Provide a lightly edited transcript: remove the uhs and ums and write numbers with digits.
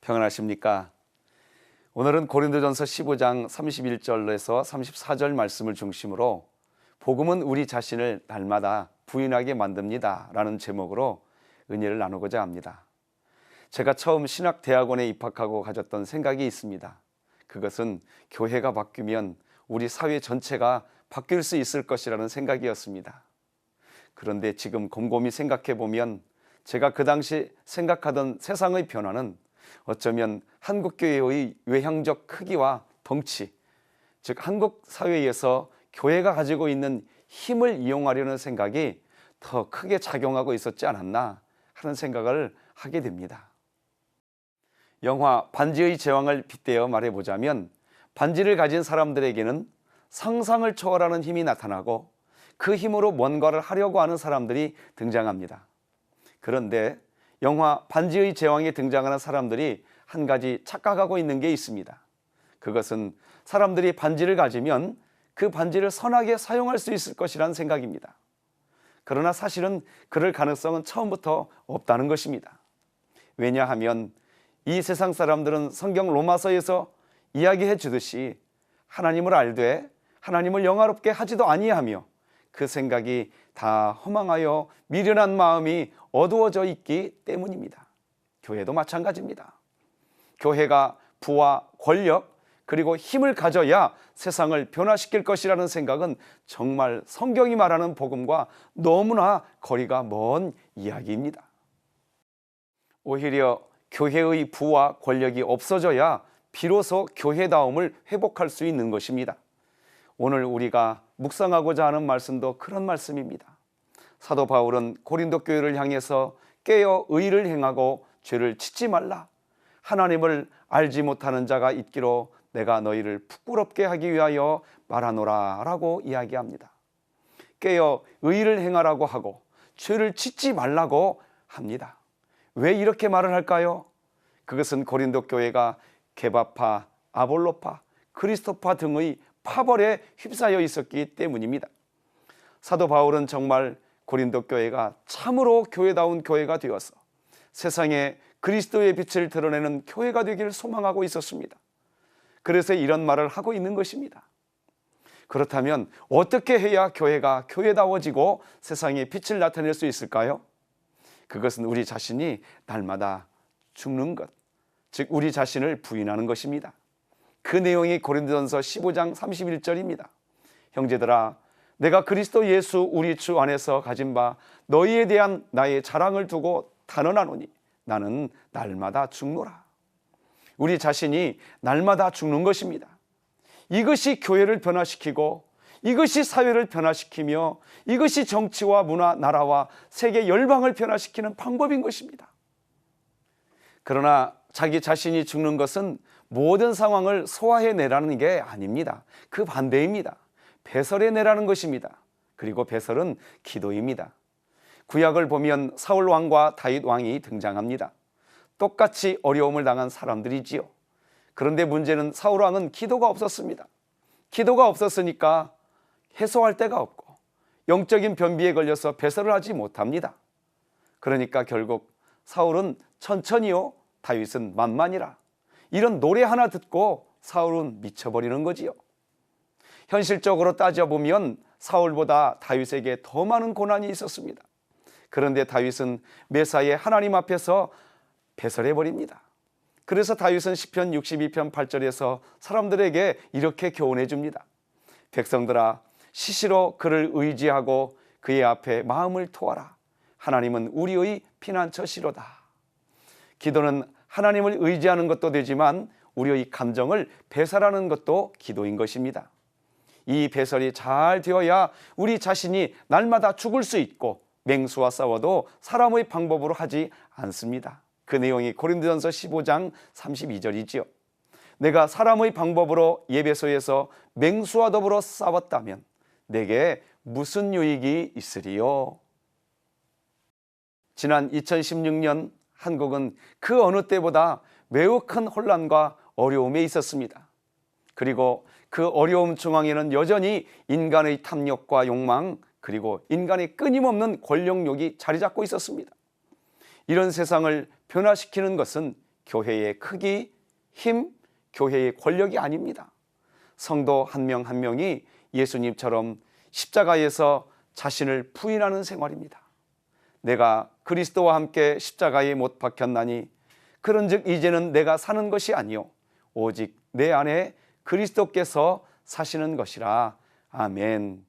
평안하십니까? 오늘은 고린도전서 15장 31절에서 34절 말씀을 중심으로 복음은 우리 자신을 날마다 부인하게 만듭니다 라는 제목으로 은혜를 나누고자 합니다. 제가 처음 신학대학원에 입학하고 가졌던 생각이 있습니다. 그것은 교회가 바뀌면 우리 사회 전체가 바뀔 수 있을 것이라는 생각이었습니다. 그런데 지금 곰곰이 생각해 보면 제가 그 당시 생각하던 세상의 변화는 어쩌면 한국교회의 외향적 크기와 덩치, 즉 한국 사회에서 교회가 가지고 있는 힘을 이용하려는 생각이 더 크게 작용하고 있었지 않았나 하는 생각을 하게 됩니다. 영화 반지의 제왕을 빗대어 말해보자면 반지를 가진 사람들에게는 상상을 초월하는 힘이 나타나고 그 힘으로 뭔가를 하려고 하는 사람들이 등장합니다. 그런데 영화 반지의 제왕에 등장하는 사람들이 한 가지 착각하고 있는 게 있습니다. 그것은 사람들이 반지를 가지면 그 반지를 선하게 사용할 수 있을 것이라는 생각입니다. 그러나 사실은 그럴 가능성은 처음부터 없다는 것입니다. 왜냐하면 이 세상 사람들은 성경 로마서에서 이야기해 주듯이 하나님을 알되 하나님을 영화롭게 하지도 아니하며 그 생각이 다 허망하여 미련한 마음이 어두워져 있기 때문입니다. 교회도 마찬가지입니다. 교회가 부와 권력 그리고 힘을 가져야 세상을 변화시킬 것이라는 생각은 정말 성경이 말하는 복음과 너무나 거리가 먼 이야기입니다. 오히려 교회의 부와 권력이 없어져야 비로소 교회다움을 회복할 수 있는 것입니다. 오늘 우리가 묵상하고자 하는 말씀도 그런 말씀입니다. 사도 바울은 고린도 교회를 향해서 깨어 의를 행하고 죄를 짓지 말라. 하나님을 알지 못하는 자가 있기로 내가 너희를 부끄럽게 하기 위하여 말하노라 라고 이야기합니다. 깨어 의를 행하라고 하고 죄를 짓지 말라고 합니다. 왜 이렇게 말을 할까요? 그것은 고린도 교회가 게바파, 아볼로파, 그리스도파 등의 파벌에 휩싸여 있었기 때문입니다. 사도 바울은 정말 고린도 교회가 참으로 교회다운 교회가 되어서 세상에 그리스도의 빛을 드러내는 교회가 되기를 소망하고 있었습니다. 그래서 이런 말을 하고 있는 것입니다. 그렇다면 어떻게 해야 교회가 교회다워지고 세상에 빛을 나타낼 수 있을까요? 그것은 우리 자신이 날마다 죽는 것, 즉 우리 자신을 부인하는 것입니다. 그 내용이 고린도전서 15장 31절입니다. 형제들아, 내가 그리스도 예수 우리 주 안에서 가진 바 너희에 대한 나의 자랑을 두고 단언하노니 나는 날마다 죽노라. 우리 자신이 날마다 죽는 것입니다. 이것이 교회를 변화시키고 이것이 사회를 변화시키며 이것이 정치와 문화, 나라와 세계 열방을 변화시키는 방법인 것입니다. 그러나 자기 자신이 죽는 것은 모든 상황을 소화해내라는 게 아닙니다. 그 반대입니다. 배설해내라는 것입니다. 그리고 배설은 기도입니다. 구약을 보면 사울 왕과 다윗 왕이 등장합니다. 똑같이 어려움을 당한 사람들이지요. 그런데 문제는 사울 왕은 기도가 없었습니다. 기도가 없었으니까 해소할 데가 없고 영적인 변비에 걸려서 배설을 하지 못합니다. 그러니까 결국 사울은 천천히요, 다윗은 만만이라. 이런 노래 하나 듣고 사울은 미쳐버리는 거지요. 현실적으로 따져보면 사울보다 다윗에게 더 많은 고난이 있었습니다. 그런데 다윗은 매사에 하나님 앞에서 배설해버립니다. 그래서 다윗은 시편 62편 8절에서 사람들에게 이렇게 교훈해 줍니다. 백성들아, 시시로 그를 의지하고 그의 앞에 마음을 토하라. 하나님은 우리의 피난처시로다. 기도는 하나님을 의지하는 것도 되지만 우리의 감정을 배설하는 것도 기도인 것입니다. 이 배설이 잘 되어야 우리 자신이 날마다 죽을 수 있고 맹수와 싸워도 사람의 방법으로 하지 않습니다. 그 내용이 고린도전서 15장 32절이지요. 내가 사람의 방법으로 예배소에서 맹수와 더불어 싸웠다면 내게 무슨 유익이 있으리요? 지난 2016년 한국은 그 어느 때보다 매우 큰 혼란과 어려움에 있었습니다. 그리고 그 어려움 중앙에는 여전히 인간의 탐욕과 욕망, 그리고 인간의 끊임없는 권력욕이 자리 잡고 있었습니다. 이런 세상을 변화시키는 것은 교회의 크기, 힘, 교회의 권력이 아닙니다. 성도 한 명 한 명이 예수님처럼 십자가에서 자신을 부인하는 생활입니다. 내가 그리스도와 함께 십자가에 못 박혔나니 그런즉 이제는 내가 사는 것이 아니요 오직 내 안에 그리스도께서 사시는 것이라. 아멘.